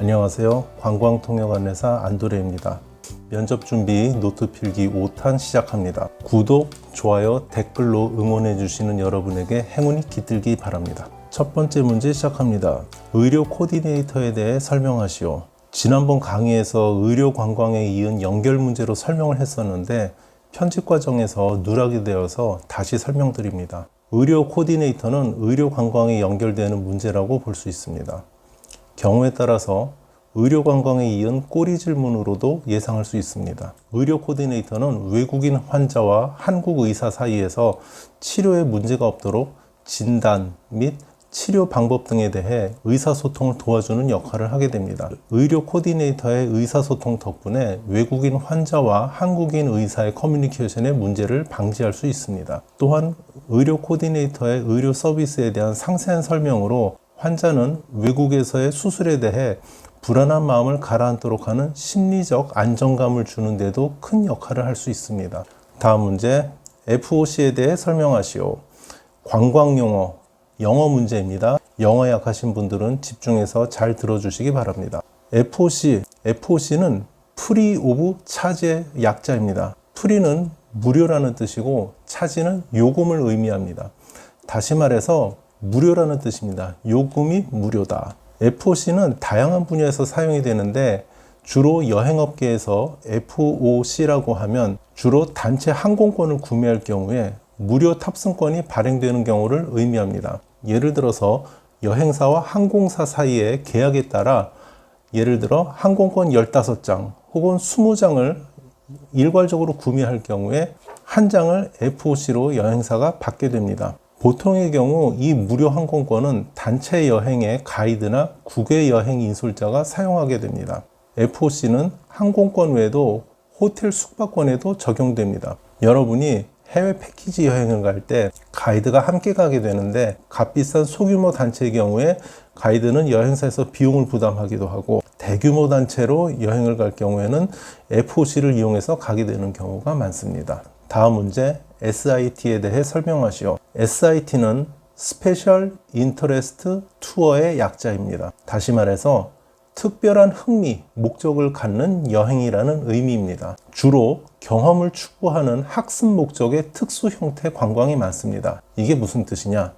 안녕하세요. 관광통역안내사 안도래입니다. 면접 준비 노트 필기 5탄 시작합니다. 구독, 좋아요, 댓글로 응원해 주시는 여러분에게 행운이 깃들기 바랍니다. 첫 번째 문제 시작합니다. 의료 코디네이터에 대해 설명하시오. 지난번 강의에서 의료 관광에 이은 연결 문제로 설명을 했었는데 편집 과정에서 누락이 되어서 다시 설명드립니다. 의료 코디네이터는 의료 관광에 연결되는 문제라고 볼 수 있습니다. 경우에 따라서 의료 관광에 이은 꼬리 질문으로도 예상할 수 있습니다. 의료 코디네이터는 외국인 환자와 한국 의사 사이에서 치료에 문제가 없도록 진단 및 치료 방법 등에 대해 의사소통을 도와주는 역할을 하게 됩니다. 의료 코디네이터의 의사소통 덕분에 외국인 환자와 한국인 의사의 커뮤니케이션의 문제를 방지할 수 있습니다. 또한 의료 코디네이터의 의료 서비스에 대한 상세한 설명으로 환자는 외국에서의 수술에 대해 불안한 마음을 가라앉도록 하는 심리적 안정감을 주는 데도 큰 역할을 할 수 있습니다. 다음 문제, FOC에 대해 설명하시오. 관광용어, 영어 문제입니다. 영어 약하신 분들은 집중해서 잘 들어주시기 바랍니다. FOC는 Free of Charge의 약자입니다. Free는 무료라는 뜻이고 차지는 요금을 의미합니다. 다시 말해서 무료라는 뜻입니다. 요금이 무료다. FOC는 다양한 분야에서 사용이 되는데 주로 여행업계에서 FOC라고 하면 주로 단체 항공권을 구매할 경우에 무료 탑승권이 발행되는 경우를 의미합니다. 예를 들어서 여행사와 항공사 사이의 계약에 따라 예를 들어 항공권 15장 혹은 20장을 일괄적으로 구매할 경우에 한 장을 FOC로 여행사가 받게 됩니다. 보통의 경우 이 무료 항공권은 단체 여행의 가이드나 국외 여행 인솔자가 사용하게 됩니다. FOC는 항공권 외에도 호텔 숙박권에도 적용됩니다. 여러분이 해외 패키지 여행을 갈 때 가이드가 함께 가게 되는데 값비싼 소규모 단체의 경우에 가이드는 여행사에서 비용을 부담하기도 하고 대규모 단체로 여행을 갈 경우에는 FOC를 이용해서 가게 되는 경우가 많습니다. 다음 문제, SIT에 대해 설명하시오. SIT는 Special Interest Tour의 약자입니다. 다시 말해서 특별한 흥미, 목적을 갖는 여행이라는 의미입니다. 주로 경험을 추구하는 학습 목적의 특수 형태 관광이 많습니다. 이게 무슨 뜻이냐?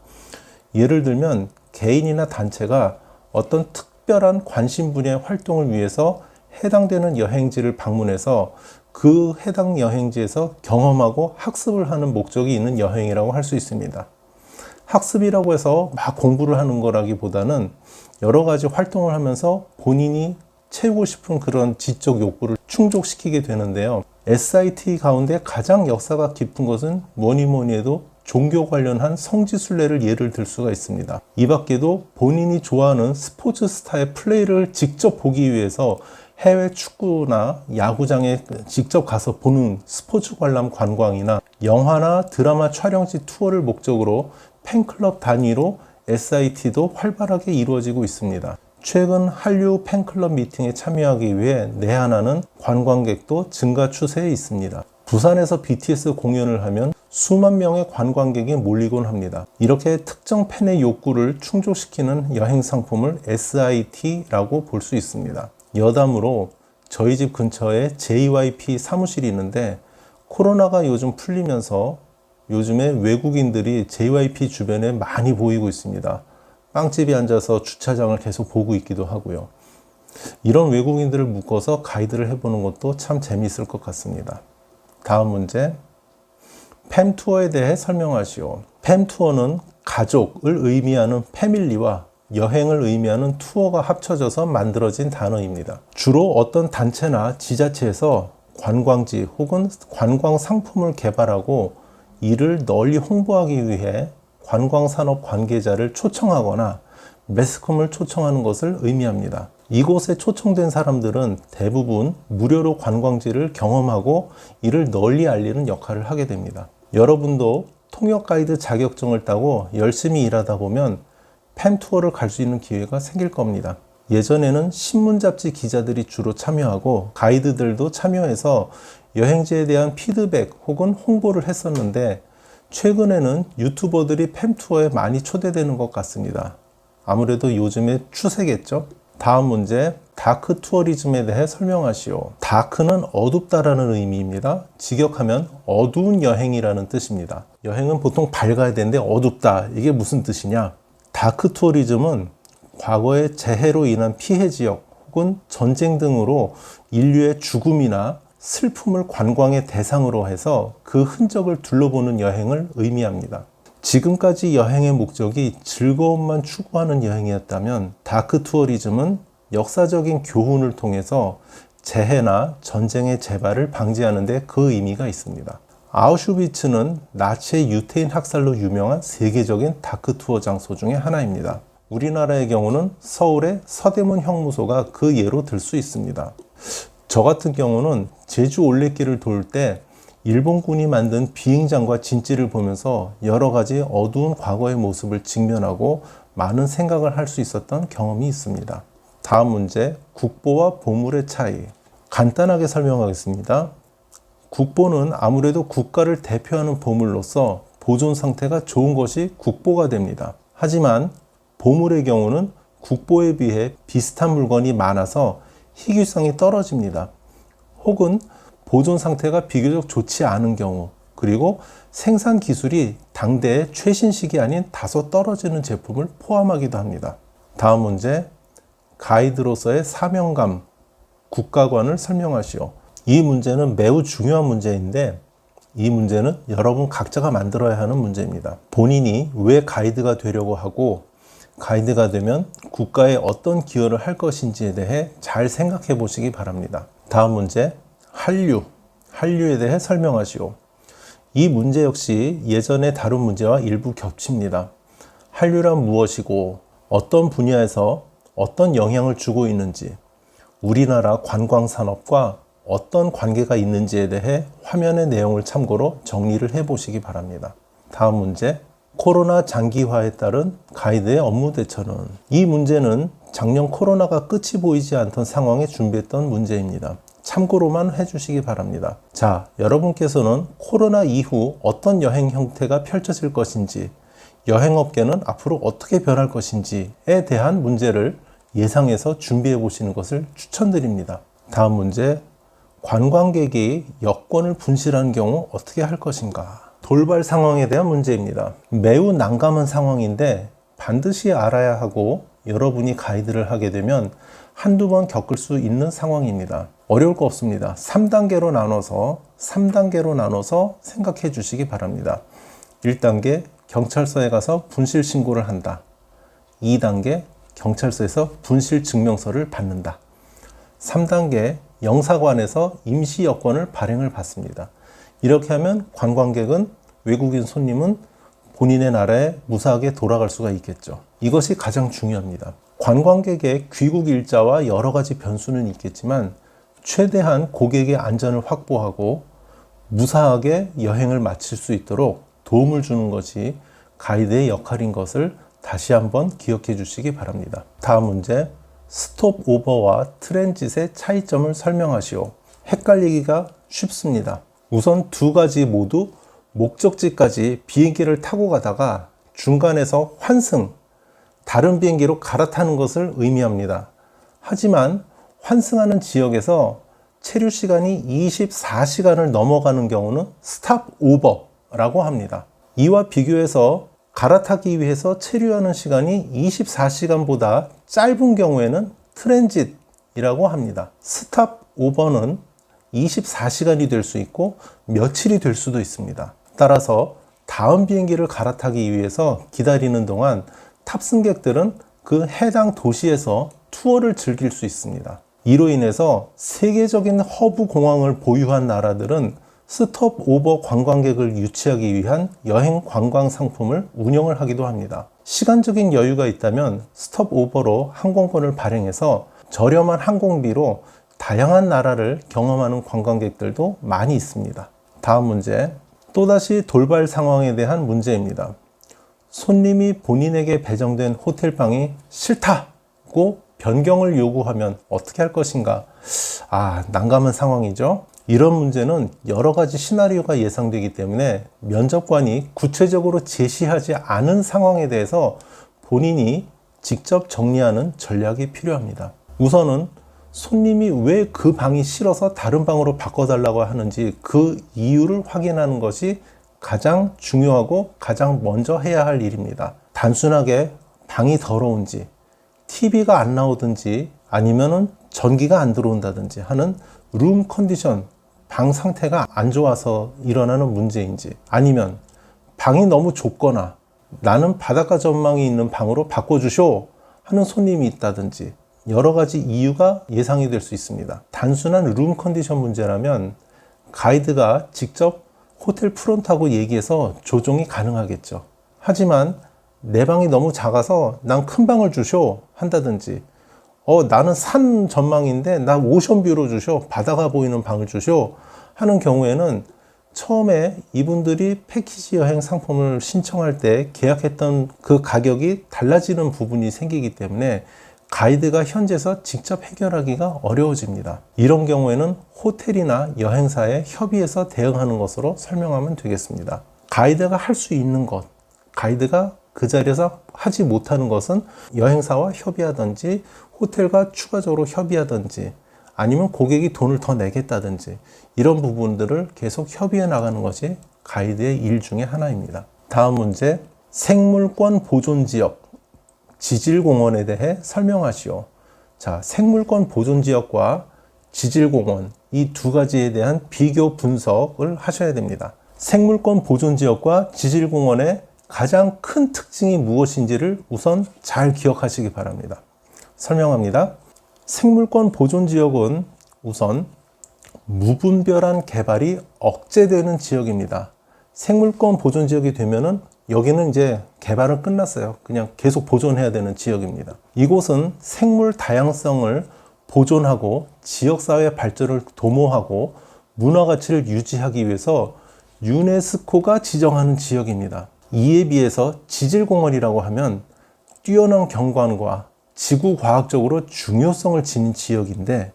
예를 들면 개인이나 단체가 어떤 특별한 관심 분야의 활동을 위해서 해당되는 여행지를 방문해서 그 해당 여행지에서 경험하고 학습을 하는 목적이 있는 여행이라고 할 수 있습니다. 학습이라고 해서 막 공부를 하는 거라기보다는 여러 가지 활동을 하면서 본인이 채우고 싶은 그런 지적 욕구를 충족시키게 되는데요. SIT 가운데 가장 역사가 깊은 것은 뭐니 해도 종교 관련한 성지순례를 예를 들 수가 있습니다. 이 밖에도 본인이 좋아하는 스포츠 스타의 플레이를 직접 보기 위해서 해외 축구나 야구장에 직접 가서 보는 스포츠 관람 관광이나 영화나 드라마 촬영지 투어를 목적으로 팬클럽 단위로 SIT도 활발하게 이루어지고 있습니다. 최근 한류 팬클럽 미팅에 참여하기 위해 내한하는 관광객도 증가 추세에 있습니다. 부산에서 BTS 공연을 하면 수만 명의 관광객이 몰리곤 합니다. 이렇게 특정 팬의 욕구를 충족시키는 여행 상품을 SIT라고 볼 수 있습니다. 여담으로 저희 집 근처에 JYP 사무실이 있는데 코로나가 요즘 풀리면서 요즘에 외국인들이 JYP 주변에 많이 보이고 있습니다. 빵집에 앉아서 주차장을 계속 보고 있기도 하고요. 이런 외국인들을 묶어서 가이드를 해보는 것도 참 재미있을 것 같습니다. 다음 문제, 팸투어에 대해 설명하시오. 팸투어는 가족을 의미하는 패밀리와 여행을 의미하는 투어가 합쳐져서 만들어진 단어입니다. 주로 어떤 단체나 지자체에서 관광지 혹은 관광 상품을 개발하고 이를 널리 홍보하기 위해 관광산업 관계자를 초청하거나 매스컴을 초청하는 것을 의미합니다. 이곳에 초청된 사람들은 대부분 무료로 관광지를 경험하고 이를 널리 알리는 역할을 하게 됩니다. 여러분도 통역 가이드 자격증을 따고 열심히 일하다 보면 팸투어를 갈 수 있는 기회가 생길 겁니다. 예전에는 신문 잡지 기자들이 주로 참여하고 가이드들도 참여해서 여행지에 대한 피드백 혹은 홍보를 했었는데 최근에는 유튜버들이 팸투어에 많이 초대되는 것 같습니다. 아무래도 요즘의 추세겠죠. 다음 문제, 다크 투어리즘에 대해 설명하시오. 다크는 어둡다라는 의미입니다. 직역하면 어두운 여행이라는 뜻입니다. 여행은 보통 밝아야 되는데 어둡다. 이게 무슨 뜻이냐? 다크 투어리즘은 과거의 재해로 인한 피해 지역 혹은 전쟁 등으로 인류의 죽음이나 슬픔을 관광의 대상으로 해서 그 흔적을 둘러보는 여행을 의미합니다. 지금까지 여행의 목적이 즐거움만 추구하는 여행이었다면 다크 투어리즘은 역사적인 교훈을 통해서 재해나 전쟁의 재발을 방지하는 데 그 의미가 있습니다. 아우슈비츠는 나치의 유태인 학살로 유명한 세계적인 다크 투어 장소 중에 하나입니다. 우리나라의 경우는 서울의 서대문 형무소가 그 예로 들 수 있습니다. 저 같은 경우는 제주 올레길을 돌 때 일본군이 만든 비행장과 진지를 보면서 여러 가지 어두운 과거의 모습을 직면하고 많은 생각을 할 수 있었던 경험이 있습니다. 다음 문제, 국보와 보물의 차이. 간단하게 설명하겠습니다. 국보는 아무래도 국가를 대표하는 보물로서 보존 상태가 좋은 것이 국보가 됩니다. 하지만 보물의 경우는 국보에 비해 비슷한 물건이 많아서 희귀성이 떨어집니다. 혹은 보존 상태가 비교적 좋지 않은 경우, 그리고 생산 기술이 당대의 최신식이 아닌 다소 떨어지는 제품을 포함하기도 합니다. 다음 문제, 가이드로서의 사명감, 국가관을 설명하시오. 이 문제는 매우 중요한 문제인데 이 문제는 여러분 각자가 만들어야 하는 문제입니다. 본인이 왜 가이드가 되려고 하고 가이드가 되면 국가에 어떤 기여를 할 것인지에 대해 잘 생각해 보시기 바랍니다. 다음 문제, 한류에 대해 설명하시오. 이 문제 역시 예전에 다룬 문제와 일부 겹칩니다. 한류란 무엇이고 어떤 분야에서 어떤 영향을 주고 있는지, 우리나라 관광산업과 어떤 관계가 있는지에 대해 화면의 내용을 참고로 정리를 해 보시기 바랍니다. 다음 문제, 코로나 장기화에 따른 가이드의 업무 대처는. 이 문제는 작년 코로나가 끝이 보이지 않던 상황에 준비했던 문제입니다. 참고로만 해주시기 바랍니다. 자, 여러분께서는 코로나 이후 어떤 여행 형태가 펼쳐질 것인지, 여행업계는 앞으로 어떻게 변할 것인지에 대한 문제를 예상해서 준비해 보시는 것을 추천드립니다. 다음 문제, 관광객이 여권을 분실한 경우 어떻게 할 것인가? 돌발 상황에 대한 문제입니다. 매우 난감한 상황인데 반드시 알아야 하고 여러분이 가이드를 하게 되면 한두 번 겪을 수 있는 상황입니다. 어려울 거 없습니다. 3단계로 나눠서 생각해 주시기 바랍니다. 1단계, 경찰서에 가서 분실 신고를 한다. 2단계, 경찰서에서 분실 증명서를 받는다. 3단계, 영사관에서 임시 여권을 발행을 받습니다. 이렇게 하면 관광객은, 외국인 손님은 본인의 나라에 무사하게 돌아갈 수가 있겠죠. 이것이 가장 중요합니다. 관광객의 귀국 일자와 여러 가지 변수는 있겠지만 최대한 고객의 안전을 확보하고 무사하게 여행을 마칠 수 있도록 도움을 주는 것이 가이드의 역할인 것을 다시 한번 기억해 주시기 바랍니다. 다음 문제, 스톱 오버와 트랜짓의 차이점을 설명하시오. 헷갈리기가 쉽습니다. 우선 두 가지 모두 목적지까지 비행기를 타고 가다가 중간에서 환승, 다른 비행기로 갈아타는 것을 의미합니다. 하지만 환승하는 지역에서 체류 시간이 24시간을 넘어가는 경우는 스탑 오버라고 합니다. 이와 비교해서 갈아타기 위해서 체류하는 시간이 24시간보다 짧은 경우에는 트랜짓이라고 합니다. 스탑 오버는 24시간이 될 수 있고 며칠이 될 수도 있습니다. 따라서 다음 비행기를 갈아타기 위해서 기다리는 동안 탑승객들은 그 해당 도시에서 투어를 즐길 수 있습니다. 이로 인해서 세계적인 허브 공항을 보유한 나라들은 스톱 오버 관광객을 유치하기 위한 여행 관광 상품을 운영을 하기도 합니다. 시간적인 여유가 있다면 스톱 오버로 항공권을 발행해서 저렴한 항공비로 다양한 나라를 경험하는 관광객들도 많이 있습니다. 다음 문제, 또다시 돌발 상황에 대한 문제입니다. 손님이 본인에게 배정된 호텔방이 싫다고 변경을 요구하면 어떻게 할 것인가? 난감한 상황이죠. 이런 문제는 여러 가지 시나리오가 예상되기 때문에 면접관이 구체적으로 제시하지 않은 상황에 대해서 본인이 직접 정리하는 전략이 필요합니다. 우선은 손님이 왜 그 방이 싫어서 다른 방으로 바꿔달라고 하는지 그 이유를 확인하는 것이 가장 중요하고 가장 먼저 해야 할 일입니다. 단순하게 방이 더러운지, TV가 안 나오든지 아니면은 전기가 안 들어온다든지 하는 룸 컨디션, 방 상태가 안 좋아서 일어나는 문제인지, 아니면 방이 너무 좁거나 나는 바닷가 전망이 있는 방으로 바꿔주쇼 하는 손님이 있다든지 여러 가지 이유가 예상이 될 수 있습니다. 단순한 룸 컨디션 문제라면 가이드가 직접 호텔 프론트하고 얘기해서 조정이 가능하겠죠. 하지만 내 방이 너무 작아서 난 큰 방을 주쇼 한다든지, 나는 산 전망인데 나 오션뷰로 주쇼, 바다가 보이는 방을 주쇼 하는 경우에는 처음에 이분들이 패키지 여행 상품을 신청할 때 계약했던 그 가격이 달라지는 부분이 생기기 때문에 가이드가 현지에서 직접 해결하기가 어려워집니다. 이런 경우에는 호텔이나 여행사에 협의해서 대응하는 것으로 설명하면 되겠습니다. 가이드가 할 수 있는 것, 가이드가 그 자리에서 하지 못하는 것은 여행사와 협의하든지 호텔과 추가적으로 협의하든지 아니면 고객이 돈을 더 내겠다든지 이런 부분들을 계속 협의해 나가는 것이 가이드의 일 중에 하나입니다. 다음 문제, 생물권 보존지역, 지질공원에 대해 설명하시오. 자, 생물권 보존지역과 지질공원 이 두 가지에 대한 비교 분석을 하셔야 됩니다. 생물권 보존지역과 지질공원의 가장 큰 특징이 무엇인지를 우선 잘 기억하시기 바랍니다. 설명합니다. 생물권 보존지역은 우선 무분별한 개발이 억제되는 지역입니다. 생물권 보존지역이 되면은 여기는 이제 개발은 끝났어요. 그냥 계속 보존해야 되는 지역입니다. 이곳은 생물 다양성을 보존하고 지역사회 발전을 도모하고 문화 가치를 유지하기 위해서 유네스코가 지정하는 지역입니다. 이에 비해서 지질공원이라고 하면 뛰어난 경관과 지구과학적으로 중요성을 지닌 지역인데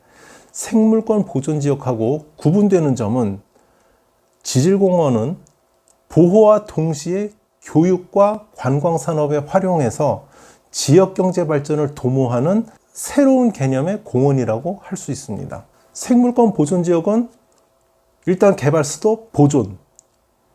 생물권 보존지역하고 구분되는 점은 지질공원은 보호와 동시에 교육과 관광산업에 활용해서 지역경제 발전을 도모하는 새로운 개념의 공원이라고 할 수 있습니다. 생물권 보존지역은 일단 개발 수도 보존,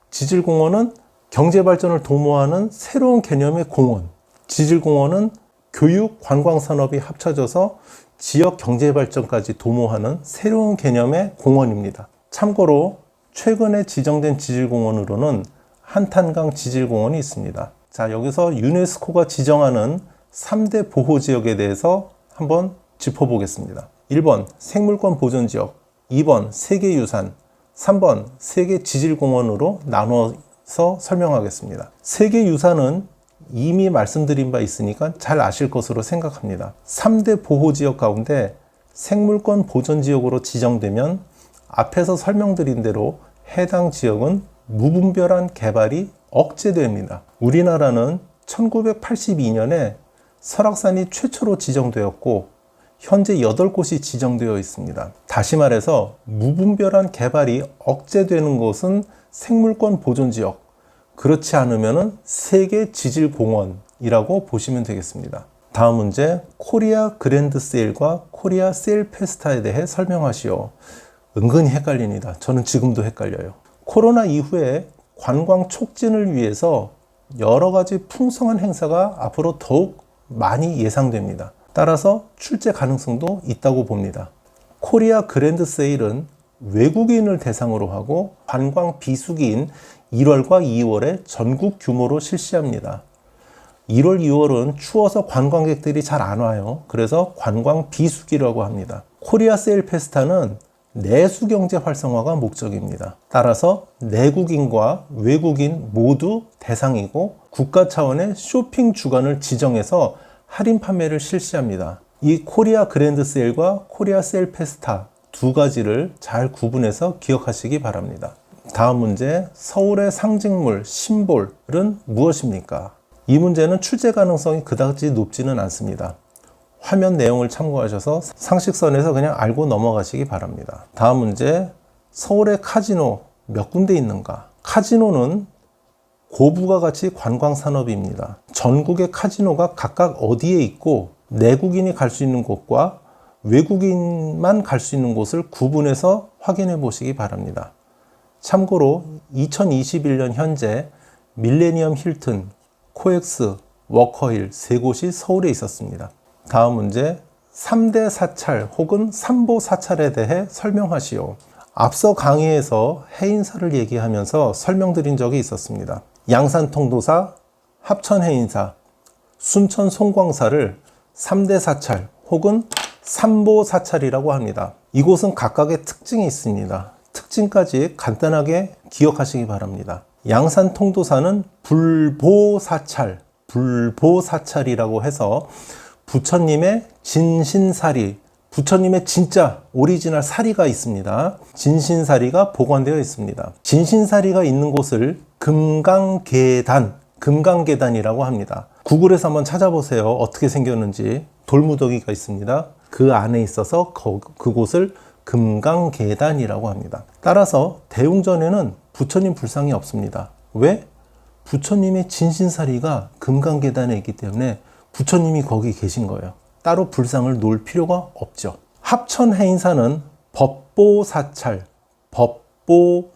지질공원은 경제발전을 도모하는 새로운 개념의 공원, 지질공원은 교육, 관광산업이 합쳐져서 지역 경제발전까지 도모하는 새로운 개념의 공원입니다. 참고로 최근에 지정된 지질공원으로는 한탄강 지질공원이 있습니다. 자, 여기서 유네스코가 지정하는 3대 보호지역에 대해서 한번 짚어보겠습니다. 1번 생물권 보존지역, 2번 세계유산, 3번 세계지질공원으로 나눠서 설명하겠습니다. 세계유산은 이미 말씀드린 바 있으니까 잘 아실 것으로 생각합니다. 3대 보호지역 가운데 생물권 보존지역으로 지정되면 앞에서 설명드린 대로 해당 지역은 무분별한 개발이 억제됩니다. 우리나라는 1982년에 설악산이 최초로 지정되었고 현재 8곳이 지정되어 있습니다. 다시 말해서 무분별한 개발이 억제되는 곳은 생물권 보존지역, 그렇지 않으면 세계지질공원이라고 보시면 되겠습니다. 다음 문제, 코리아 그랜드 세일과 코리아 세일 페스타에 대해 설명하시오. 은근히 헷갈립니다. 저는 지금도 헷갈려요. 코로나 이후에 관광 촉진을 위해서 여러 가지 풍성한 행사가 앞으로 더욱 많이 예상됩니다. 따라서 출제 가능성도 있다고 봅니다. 코리아 그랜드 세일은 외국인을 대상으로 하고 관광 비수기인 1월과 2월에 전국 규모로 실시합니다. 1월, 2월은 추워서 관광객들이 잘 안 와요. 그래서 관광 비수기라고 합니다. 코리아 세일 페스타는 내수 경제 활성화가 목적입니다. 따라서 내국인과 외국인 모두 대상이고 국가 차원의 쇼핑 주간을 지정해서 할인 판매를 실시합니다. 이 코리아 그랜드 세일과 코리아 세일 페스타 두 가지를 잘 구분해서 기억하시기 바랍니다. 다음 문제, 서울의 상징물, 심볼은 무엇입니까? 이 문제는 출제 가능성이 그다지 높지는 않습니다. 화면 내용을 참고하셔서 상식선에서 그냥 알고 넘어가시기 바랍니다. 다음 문제, 서울의 카지노 몇 군데 있는가? 카지노는 고부가 가치 관광 산업입니다. 전국의 카지노가 각각 어디에 있고 내국인이 갈 수 있는 곳과 외국인만 갈 수 있는 곳을 구분해서 확인해 보시기 바랍니다. 참고로 2021년 현재 밀레니엄 힐튼, 코엑스, 워커힐 세 곳이 서울에 있었습니다. 다음 문제, 3대 사찰 혹은 3보 사찰에 대해 설명하시오. 앞서 강의에서 해인사를 얘기하면서 설명드린 적이 있었습니다. 양산 통도사, 합천 해인사, 순천 송광사를 3대 사찰 혹은 3보 사찰이라고 합니다. 이곳은 각각의 특징이 있습니다. 특징까지 간단하게 기억하시기 바랍니다. 양산 통도사는 불보사찰이라고 해서 부처님의 진신사리, 부처님의 진짜 오리지널 사리가 있습니다. 진신사리가 보관되어 있습니다. 진신사리가 있는 곳을 금강계단이라고 합니다. 구글에서 한번 찾아보세요. 어떻게 생겼는지. 돌무더기가 있습니다. 그 안에 있어서 그곳을 금강계단이라고 합니다. 따라서 대웅전에는 부처님 불상이 없습니다. 왜? 부처님의 진신사리가 금강계단에 있기 때문에 부처님이 거기 계신 거예요. 따로 불상을 놓을 필요가 없죠. 합천해인사는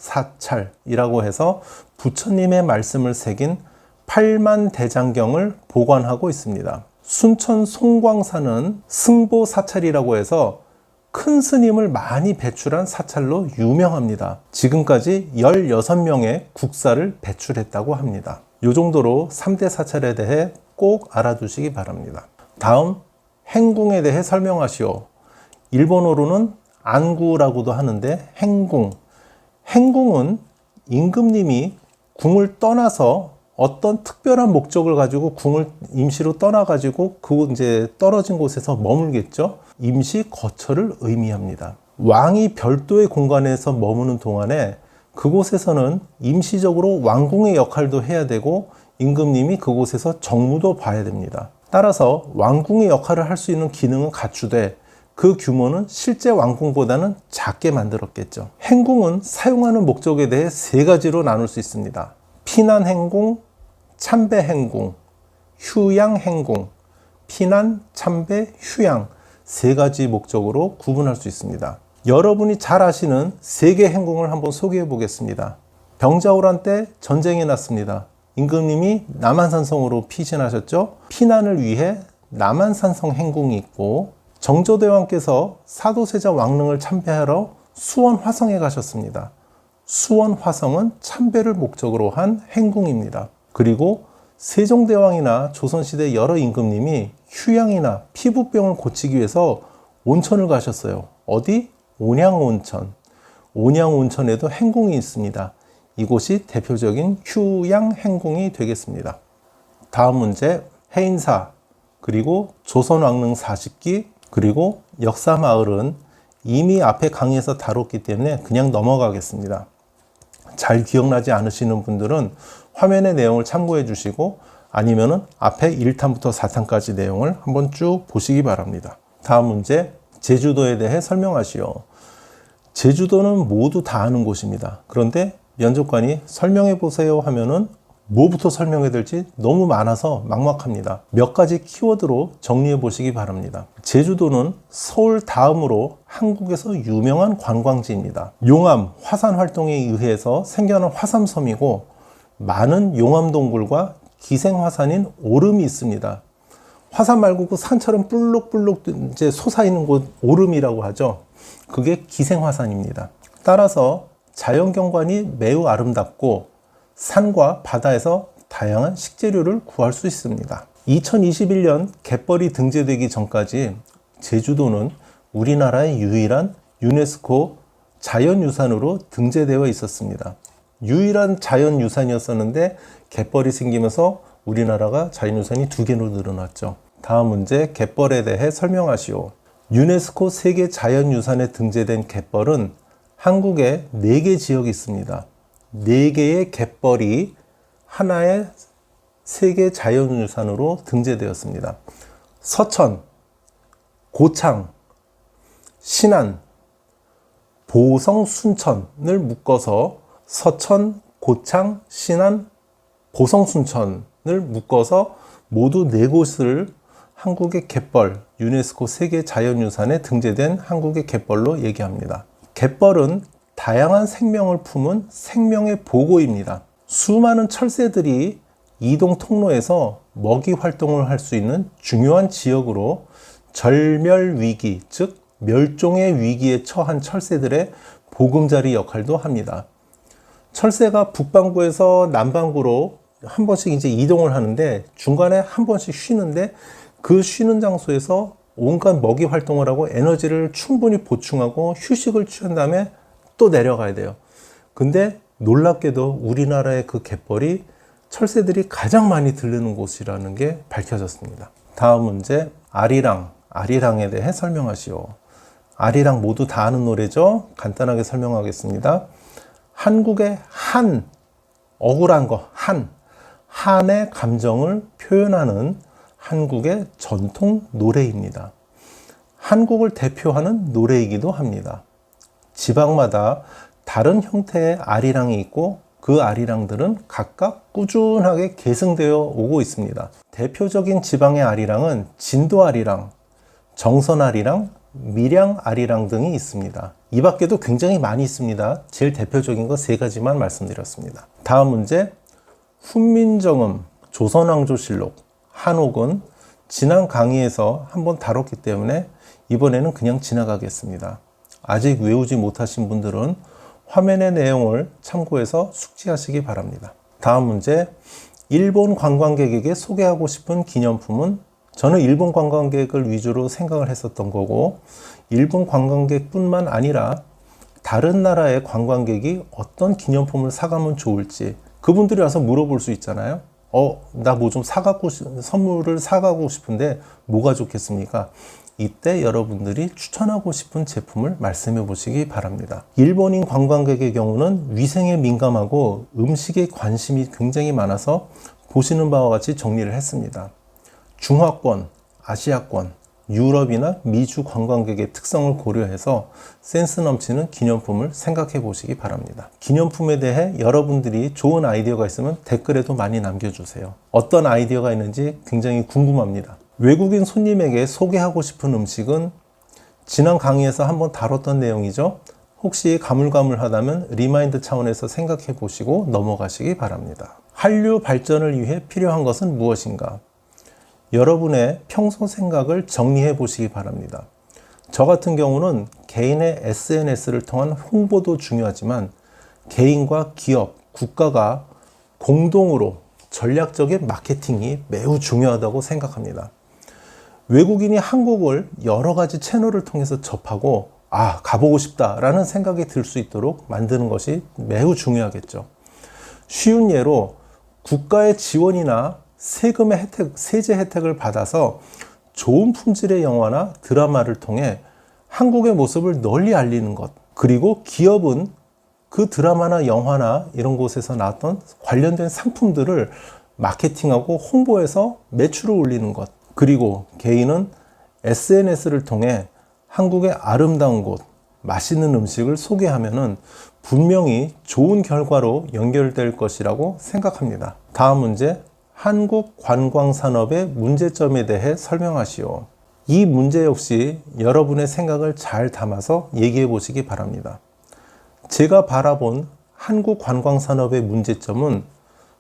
법보사찰이라고 해서 부처님의 말씀을 새긴 8만 대장경을 보관하고 있습니다. 순천 송광사는 승보사찰이라고 해서 큰 스님을 많이 배출한 사찰로 유명합니다. 지금까지 16명의 국사를 배출했다고 합니다. 이 정도로 3대 사찰에 대해 꼭 알아두시기 바랍니다. 다음, 행궁에 대해 설명하시오. 일본어로는 안구라고도 하는데 행궁은 임금님이 궁을 떠나서 어떤 특별한 목적을 가지고 궁을 임시로 떠나가지고 이제 떨어진 곳에서 머물겠죠. 임시 거처를 의미합니다. 왕이 별도의 공간에서 머무는 동안에 그곳에서는 임시적으로 왕궁의 역할도 해야 되고 임금님이 그곳에서 정무도 봐야 됩니다. 따라서 왕궁의 역할을 할 수 있는 기능은 갖추되 그 규모는 실제 왕궁보다는 작게 만들었겠죠. 행궁은 사용하는 목적에 대해 세 가지로 나눌 수 있습니다. 피난행궁, 참배행궁, 휴양행궁, 피난, 참배, 휴양 세 가지 목적으로 구분할 수 있습니다. 여러분이 잘 아시는 세 개 행궁을 한번 소개해 보겠습니다. 병자호란 때 전쟁이 났습니다. 임금님이 남한산성으로 피신하셨죠. 피난을 위해 남한산성 행궁이 있고 정조대왕께서 사도세자 왕릉을 참배하러 수원화성에 가셨습니다. 수원화성은 참배를 목적으로 한 행궁입니다. 그리고 세종대왕이나 조선시대 여러 임금님이 휴양이나 피부병을 고치기 위해서 온천을 가셨어요. 어디? 온양온천. 온양온천에도 행궁이 있습니다. 이곳이 대표적인 휴양 행궁이 되겠습니다. 다음 문제, 해인사, 그리고 조선왕릉 40기, 그리고 역사마을은 이미 앞에 강의에서 다뤘기 때문에 그냥 넘어가겠습니다. 잘 기억나지 않으시는 분들은 화면의 내용을 참고해 주시고 아니면은 앞에 1탄부터 4탄까지 내용을 한번 쭉 보시기 바랍니다. 다음 문제, 제주도에 대해 설명하시오. 제주도는 모두 다 아는 곳입니다. 그런데 면접관이 설명해 보세요 하면은 뭐부터 설명해야 될지 너무 많아서 막막합니다. 몇 가지 키워드로 정리해 보시기 바랍니다. 제주도는 서울 다음으로 한국에서 유명한 관광지입니다. 용암, 화산 활동에 의해서 생겨난 화산섬이고 많은 용암동굴과 기생화산인 오름이 있습니다. 화산 말고 그 산처럼 불룩불룩 이제 솟아있는 곳 오름이라고 하죠. 그게 기생화산입니다. 따라서 자연경관이 매우 아름답고 산과 바다에서 다양한 식재료를 구할 수 있습니다. 2021년 갯벌이 등재되기 전까지 제주도는 우리나라의 유일한 유네스코 자연유산으로 등재되어 있었습니다. 유일한 자연유산이었었는데 갯벌이 생기면서 우리나라가 자연유산이 2개로 늘어났죠. 다음 문제, 갯벌에 대해 설명하시오. 유네스코 세계 자연유산에 등재된 갯벌은 한국에 4개 지역이 있습니다. 4개의 갯벌이 하나의 세계 자연유산으로 등재되었습니다. 서천, 고창, 신안, 보성, 순천을 묶어서 서천, 고창, 신안, 보성, 순천을 묶어서 모두 4곳을 한국의 갯벌, 유네스코 세계 자연유산에 등재된 한국의 갯벌로 얘기합니다. 갯벌은 다양한 생명을 품은 생명의 보고입니다. 수많은 철새들이 이동 통로에서 먹이 활동을 할 수 있는 중요한 지역으로 절멸 위기, 즉 멸종의 위기에 처한 철새들의 보금자리 역할도 합니다. 철새가 북반구에서 남반구로 한 번씩 이제 이동을 하는데 중간에 한 번씩 쉬는데 그 쉬는 장소에서 온갖 먹이 활동을 하고 에너지를 충분히 보충하고 휴식을 취한 다음에 또 내려가야 돼요. 근데 놀랍게도 우리나라의 그 갯벌이 철새들이 가장 많이 들르는 곳이라는 게 밝혀졌습니다. 다음 문제, 아리랑에 대해 설명하시오. 아리랑 모두 다 아는 노래죠? 간단하게 설명하겠습니다. 한국의 억울한 거, 한의 감정을 표현하는 한국의 전통 노래입니다. 한국을 대표하는 노래이기도 합니다. 지방마다 다른 형태의 아리랑이 있고 그 아리랑들은 각각 꾸준하게 계승되어 오고 있습니다. 대표적인 지방의 아리랑은 진도 아리랑, 정선 아리랑, 밀양 아리랑 등이 있습니다. 이 밖에도 굉장히 많이 있습니다. 제일 대표적인 거 3가지만 말씀드렸습니다. 다음 문제, 훈민정음, 조선왕조실록, 한옥은 지난 강의에서 한번 다뤘기 때문에 이번에는 그냥 지나가겠습니다. 아직 외우지 못하신 분들은 화면의 내용을 참고해서 숙지하시기 바랍니다. 다음 문제, 일본 관광객에게 소개하고 싶은 기념품은 저는 일본 관광객을 위주로 생각을 했었던 거고 일본 관광객뿐만 아니라 다른 나라의 관광객이 어떤 기념품을 사가면 좋을지 그분들이 와서 물어볼 수 있잖아요. 나 뭐 좀 선물을 사가고 싶은데 뭐가 좋겠습니까? 이때 여러분들이 추천하고 싶은 제품을 말씀해 보시기 바랍니다. 일본인 관광객의 경우는 위생에 민감하고 음식에 관심이 굉장히 많아서 보시는 바와 같이 정리를 했습니다. 중화권, 아시아권, 유럽이나 미주 관광객의 특성을 고려해서 센스 넘치는 기념품을 생각해 보시기 바랍니다. 기념품에 대해 여러분들이 좋은 아이디어가 있으면 댓글에도 많이 남겨주세요. 어떤 아이디어가 있는지 굉장히 궁금합니다. 외국인 손님에게 소개하고 싶은 음식은 지난 강의에서 한번 다뤘던 내용이죠. 혹시 가물가물하다면 리마인드 차원에서 생각해 보시고 넘어가시기 바랍니다. 한류 발전을 위해 필요한 것은 무엇인가? 여러분의 평소 생각을 정리해 보시기 바랍니다. 저 같은 경우는 개인의 SNS를 통한 홍보도 중요하지만 개인과 기업, 국가가 공동으로 전략적인 마케팅이 매우 중요하다고 생각합니다. 외국인이 한국을 여러 가지 채널을 통해서 접하고 가보고 싶다라는 생각이 들 수 있도록 만드는 것이 매우 중요하겠죠. 쉬운 예로 국가의 지원이나 세금의 혜택, 세제 혜택을 받아서 좋은 품질의 영화나 드라마를 통해 한국의 모습을 널리 알리는 것. 그리고 기업은 그 드라마나 영화나 이런 곳에서 나왔던 관련된 상품들을 마케팅하고 홍보해서 매출을 올리는 것. 그리고 개인은 SNS를 통해 한국의 아름다운 곳, 맛있는 음식을 소개하면은 분명히 좋은 결과로 연결될 것이라고 생각합니다. 다음 문제, 한국 관광산업의 문제점에 대해 설명하시오. 이 문제 역시 여러분의 생각을 잘 담아서 얘기해 보시기 바랍니다. 제가 바라본 한국 관광산업의 문제점은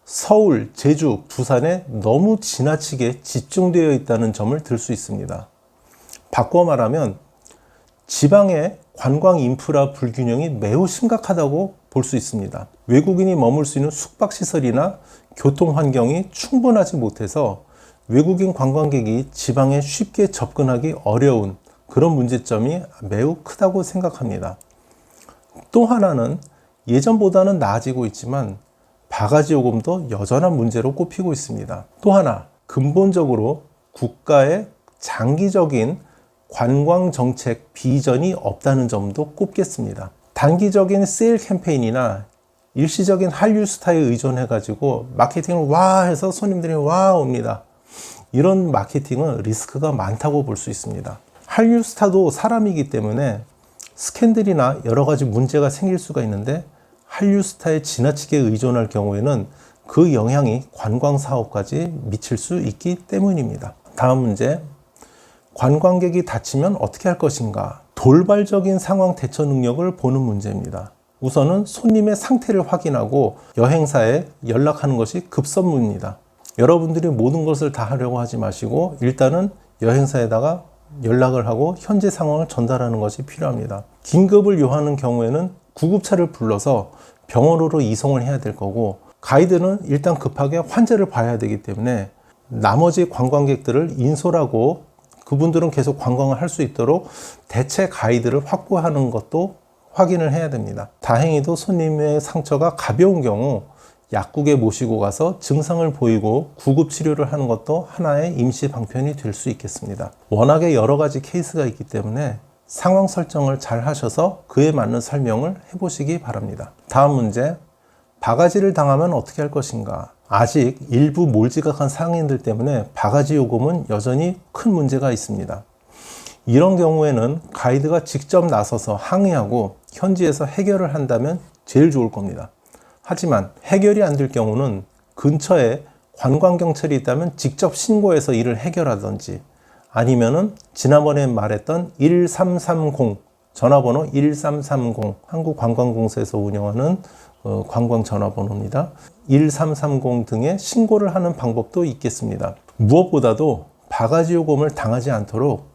서울, 제주, 부산에 너무 지나치게 집중되어 있다는 점을 들 수 있습니다. 바꿔 말하면 지방의 관광 인프라 불균형이 매우 심각하다고 볼 수 있습니다. 외국인이 머물 수 있는 숙박시설이나 교통 환경이 충분하지 못해서 외국인 관광객이 지방에 쉽게 접근하기 어려운 그런 문제점이 매우 크다고 생각합니다. 또 하나는 예전보다는 나아지고 있지만 바가지 요금도 여전한 문제로 꼽히고 있습니다. 또 하나, 근본적으로 국가의 장기적인 관광 정책 비전이 없다는 점도 꼽겠습니다. 단기적인 세일 캠페인이나 일시적인 한류 스타에 의존해 가지고 마케팅을 해서 손님들이 옵니다. 이런 마케팅은 리스크가 많다고 볼 수 있습니다. 한류 스타도 사람이기 때문에 스캔들이나 여러 가지 문제가 생길 수가 있는데 한류 스타에 지나치게 의존할 경우에는 그 영향이 관광 사업까지 미칠 수 있기 때문입니다. 다음 문제. 관광객이 다치면 어떻게 할 것인가? 돌발적인 상황 대처 능력을 보는 문제입니다. 우선은 손님의 상태를 확인하고 여행사에 연락하는 것이 급선무입니다. 여러분들이 모든 것을 다 하려고 하지 마시고 일단은 여행사에다가 연락을 하고 현재 상황을 전달하는 것이 필요합니다. 긴급을 요하는 경우에는 구급차를 불러서 병원으로 이송을 해야 될 거고, 가이드는 일단 급하게 환자를 봐야 되기 때문에 나머지 관광객들을 인솔하고 그분들은 계속 관광을 할 수 있도록 대체 가이드를 확보하는 것도 확인을 해야 됩니다. 다행히도 손님의 상처가 가벼운 경우 약국에 모시고 가서 증상을 보이고 구급 치료를 하는 것도 하나의 임시 방편이 될 수 있겠습니다. 워낙에 여러 가지 케이스가 있기 때문에 상황 설정을 잘 하셔서 그에 맞는 설명을 해보시기 바랍니다. 다음 문제. 바가지를 당하면 어떻게 할 것인가? 아직 일부 몰지각한 상인들 때문에 바가지 요금은 여전히 큰 문제가 있습니다. 이런 경우에는 가이드가 직접 나서서 항의하고 현지에서 해결을 한다면 제일 좋을 겁니다. 하지만 해결이 안 될 경우는 근처에 관광경찰이 있다면 직접 신고해서 이를 해결하든지, 아니면은 지난번에 말했던 1330 전화번호 1330 한국관광공사에서 운영하는 관광 전화번호입니다. 1330 등에 신고를 하는 방법도 있겠습니다. 무엇보다도 바가지 요금을 당하지 않도록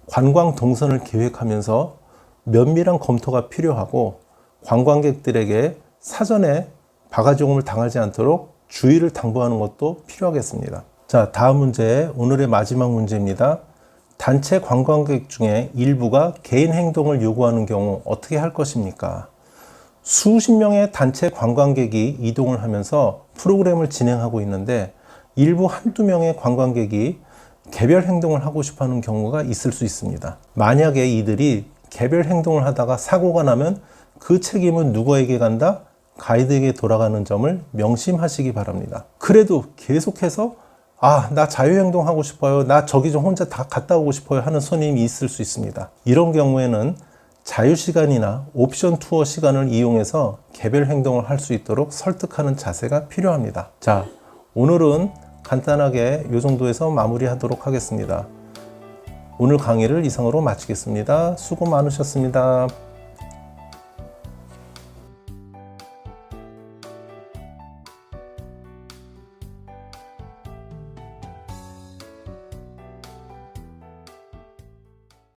관광 동선을 계획하면서 면밀한 검토가 필요하고, 관광객들에게 사전에 바가지 요금을 당하지 않도록 주의를 당부하는 것도 필요하겠습니다. 자, 다음 문제, 오늘의 마지막 문제입니다. 단체 관광객 중에 일부가 개인 행동을 요구하는 경우 어떻게 할 것입니까? 수십 명의 단체 관광객이 이동을 하면서 프로그램을 진행하고 있는데 일부 한두 명의 관광객이 개별 행동을 하고 싶어 하는 경우가 있을 수 있습니다. 만약에 이들이 개별 행동을 하다가 사고가 나면 그 책임은 누구에게 간다? 가이드에게 돌아가는 점을 명심하시기 바랍니다. 그래도 계속해서 나 자유행동 하고 싶어요, 나 저기 좀 혼자 다 갔다 오고 싶어요 하는 손님이 있을 수 있습니다. 이런 경우에는 자유시간이나 옵션 투어 시간을 이용해서 개별 행동을 할 수 있도록 설득하는 자세가 필요합니다. 자, 오늘은 간단하게 이 정도에서 마무리하도록 하겠습니다. 오늘 강의를 이상으로 마치겠습니다. 수고 많으셨습니다.